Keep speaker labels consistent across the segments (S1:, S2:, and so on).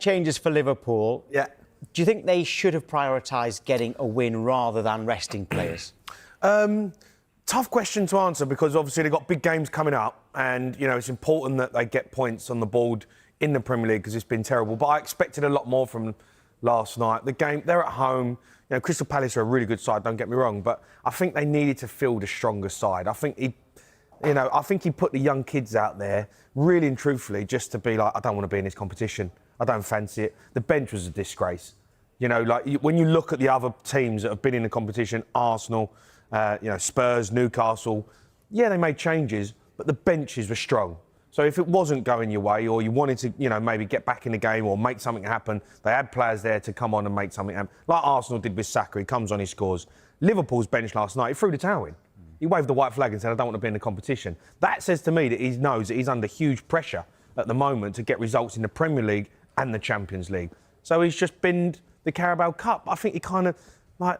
S1: Changes for Liverpool.
S2: Yeah.
S1: Do you think they should have prioritised getting a win rather than resting players?
S2: Tough question to answer because obviously they've got big games coming up and, you know, it's important that they get points on the board in the Premier League because it's been terrible. But I expected a lot more from last night. The game, they're at home. You know, Crystal Palace are a really good side, don't get me wrong, but I think they needed to field a stronger side. I think he put the young kids out there, really and truthfully, just to be like, I don't want to be in this competition. I don't fancy it. The bench was a disgrace. You know, like when you look at the other teams that have been in the competition, Arsenal, Spurs, Newcastle, yeah, they made changes, but the benches were strong. So if it wasn't going your way or you wanted to, you know, maybe get back in the game or make something happen, they had players there to come on and make something happen. Like Arsenal did with Saka, he comes on, he scores. Liverpool's bench last night, he threw the towel in. He waved the white flag and said, I don't want to be in the competition. That says to me that he knows that he's under huge pressure at the moment to get results in the Premier League and the Champions League. So he's just binned the Carabao Cup. I think he kind of, like,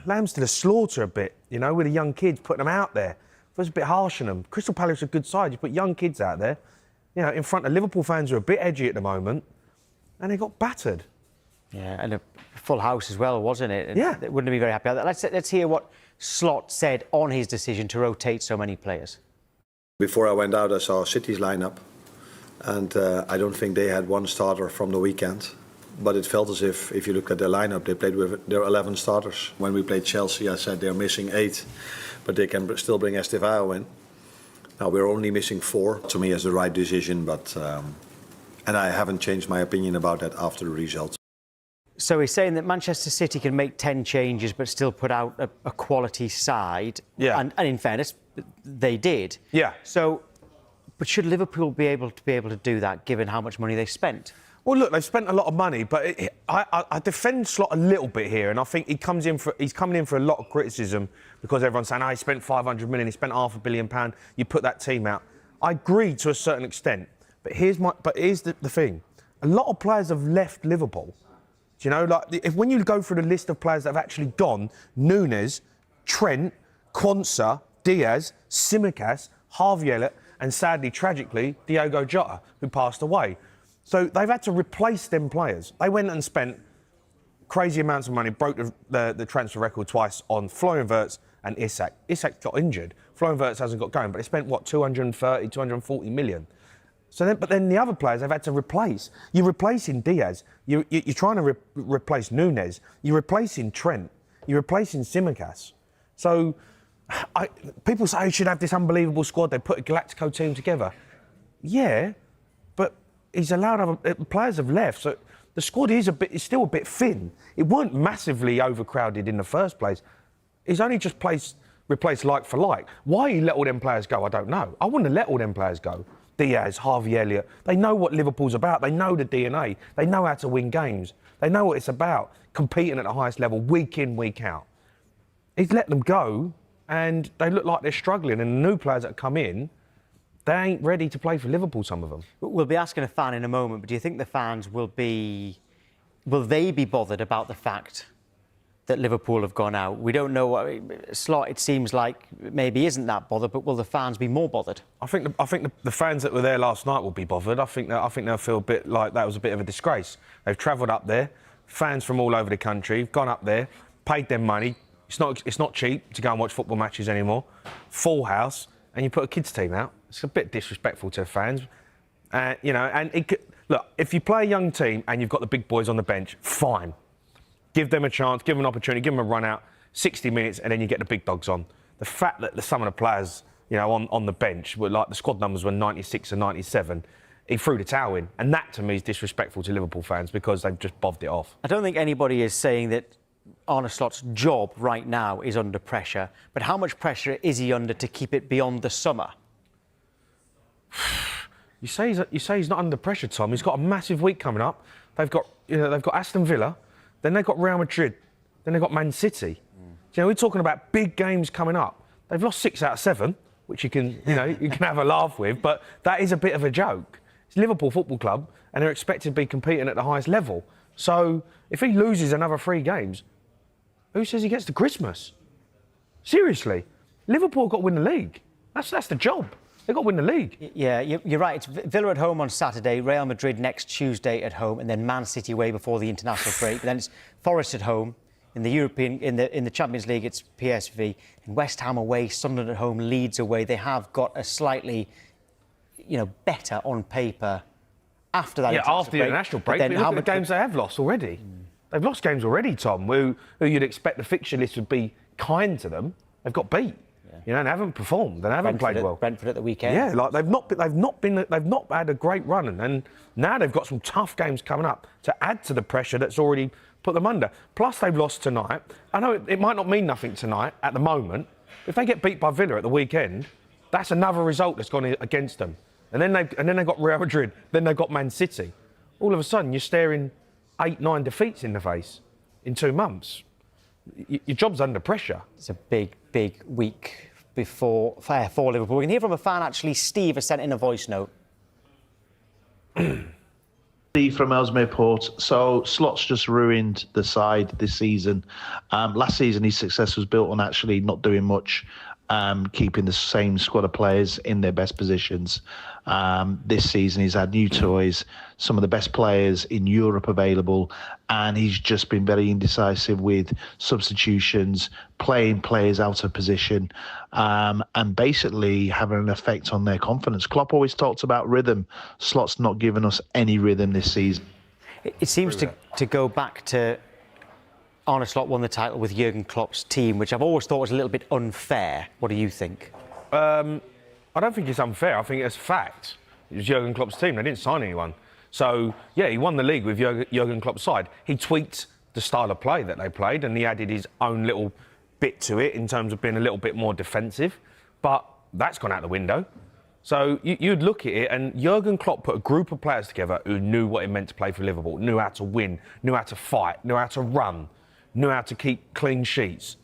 S2: lambs to the slaughter a bit, you know, with the young kids, putting them out there. It was a bit harsh on them. Crystal Palace are a good side. You put young kids out there, you know, in front of Liverpool fans who are a bit edgy at the moment, and they got battered.
S1: Yeah, and a full house as well, wasn't it? And
S2: yeah.
S1: They wouldn't be very happy about that. Let's hear what Slot said on his decision to rotate so many players.
S3: Before I went out, I saw City's lineup, and I don't think they had one starter from the weekend. But it felt as if you look at their lineup, they played with their 11 starters. When we played Chelsea, I said they're missing 8, but they can still bring Estevao in. Now we're only missing 4. To me, it's the right decision, but and I haven't changed my opinion about that after the results.
S1: So he's saying that Manchester City can make 10 changes but still put out a quality side.
S2: Yeah.
S1: And in fairness, they did.
S2: Yeah.
S1: So, but should Liverpool be able to do that, given how much money they spent?
S2: Well, look, they've spent a lot of money, but I defend Slot a little bit here, and I think he's coming in for a lot of criticism because everyone's saying, he spent 500 million, he spent £500 million, you put that team out. I agree to a certain extent, but here's the thing. A lot of players have left Liverpool. Do you know, like, when you go through the list of players that have actually gone, Núñez, Trent, Quansah, Diaz, Tsimikas, Harvey Elliott, and sadly, tragically, Diogo Jota, who passed away. So they've had to replace them players. They went and spent crazy amounts of money, broke the transfer record twice on Florian Wirtz and Isak. Isak got injured. Florian Wirtz hasn't got going, but they spent, what, 230, 240 million? So but then the other players they've had to replace. You're replacing Diaz. You're trying to replace Núñez. You're replacing Trent. You're replacing Tsimikas. So people say you should have this unbelievable squad. They put a Galactico team together. Yeah, but he's allowed players have left, so the squad is still a bit thin. It weren't massively overcrowded in the first place. He's only just replaced like for like. Why he let all them players go, I don't know. I wouldn't have let all them players go. Diaz, Harvey Elliott, they know what Liverpool's about. They know the DNA. They know how to win games. They know what it's about, competing at the highest level, week in, week out. He's let them go, and they look like they're struggling, and the new players that come in, they ain't ready to play for Liverpool, some of them. We'll
S1: be asking a fan in a moment, but do you think the fans will they be bothered about the fact that Liverpool have gone out? We don't know. Slot, it seems like, maybe isn't that bothered, but will the fans be more bothered?
S2: I think the fans that were there last night will be bothered. I think they'll feel a bit like that was a bit of a disgrace. They've travelled up there, fans from all over the country, gone up there, paid them money. It's not cheap to go and watch football matches anymore. Full house, and you put a kids' team out. It's a bit disrespectful to the fans. You know, and look, if you play a young team and you've got the big boys on the bench, fine. Give them a chance, give them an opportunity, give them a run out, 60 minutes, and then you get the big dogs on. The fact that some of the players, you know, on the bench were like, the squad numbers were 96 and 97, he threw the towel in. And that, to me, is disrespectful to Liverpool fans because they've just bobbed it off.
S1: I don't think anybody is saying that Arne Slot's job right now is under pressure, but how much pressure is he under to keep it beyond the summer?
S2: You say he's not under pressure, Tom. He's got a massive week coming up. They've got Aston Villa, then they've got Real Madrid, then they've got Man City. You know, we're talking about big games coming up. They've lost 6 out of 7, which you can have a laugh with, but that is a bit of a joke. It's Liverpool Football Club, and they're expected to be competing at the highest level. So if he loses another 3 games, who says he gets to Christmas? Seriously, Liverpool got to win the league. That's the job. They've got to win the league.
S1: Yeah, you're right. It's Villa at home on Saturday, Real Madrid next Tuesday at home, and then Man City away before the international break. Then it's Forest at home. In the Champions League, it's PSV. And West Ham away, Sunderland at home, Leeds away. They have got a slightly, better on paper after that.
S2: Yeah, after the international break. But look at the games they have lost already. They've lost games already, Tom, who you'd expect the fixture list would be kind to them. They've got beat. Yeah. And haven't performed. They haven't played well.
S1: Brentford at the weekend.
S2: Yeah, like they've not had a great run, and now they've got some tough games coming up to add to the pressure that's already put them under. Plus, they've lost tonight. I know it might not mean nothing tonight at the moment. If they get beat by Villa at the weekend, that's another result that's gone against them. And then they've got Real Madrid. Then they've got Man City. All of a sudden, you're staring 8-9 defeats in the face in 2 months. Your job's under pressure.
S1: It's a big week for Liverpool. We can hear from a fan, actually. Steve has sent in a voice note.
S4: Steve from Ellesmere Port. So Slot's just ruined the side this season. Last season, his success was built on actually not doing much, keeping the same squad of players in their best positions. This season, he's had new toys, some of the best players in Europe available, and he's just been very indecisive with substitutions, playing players out of position, and basically having an effect on their confidence. Klopp always talks about rhythm. Slot's not given us any rhythm this season.
S1: It seems to go back to Arne Slot won the title with Jurgen Klopp's team, which I've always thought was a little bit unfair. What do you think?
S2: I don't think it's unfair. I think it's fact. It was Jurgen Klopp's team. They didn't sign anyone. So, yeah, he won the league with Jurgen Klopp's side. He tweaked the style of play that they played, and he added his own little bit to it in terms of being a little bit more defensive. But that's gone out the window. So you'd look at it, and Jurgen Klopp put a group of players together who knew what it meant to play for Liverpool, knew how to win, knew how to fight, knew how to run, knew how to keep clean sheets.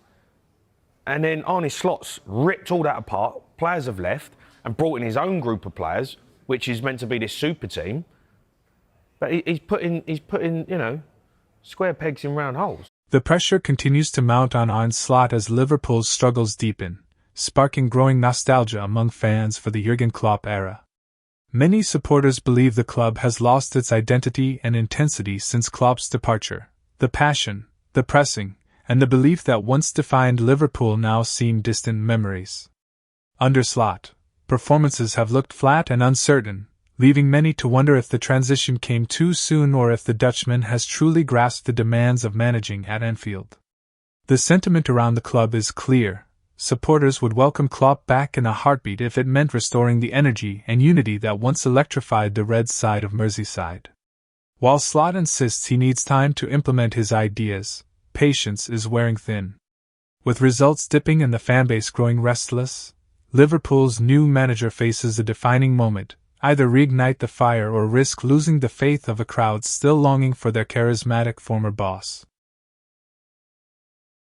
S2: And then Arne Slot's ripped all that apart. Players have left and brought in his own group of players, which is meant to be this super team. But he's putting, square pegs in round holes.
S5: The pressure continues to mount on Arne Slot as Liverpool's struggles deepen, sparking growing nostalgia among fans for the Jurgen Klopp era. Many supporters believe the club has lost its identity and intensity since Klopp's departure. The passion, the pressing, and the belief that once defined Liverpool now seem distant memories. Under Slot, performances have looked flat and uncertain, leaving many to wonder if the transition came too soon or if the Dutchman has truly grasped the demands of managing at Anfield. The sentiment around the club is clear. Supporters would welcome Klopp back in a heartbeat if it meant restoring the energy and unity that once electrified the red side of Merseyside. While Slot insists he needs time to implement his ideas, patience is wearing thin. With results dipping and the fanbase growing restless, Liverpool's new manager faces a defining moment: either reignite the fire or risk losing the faith of a crowd still longing for their charismatic former boss.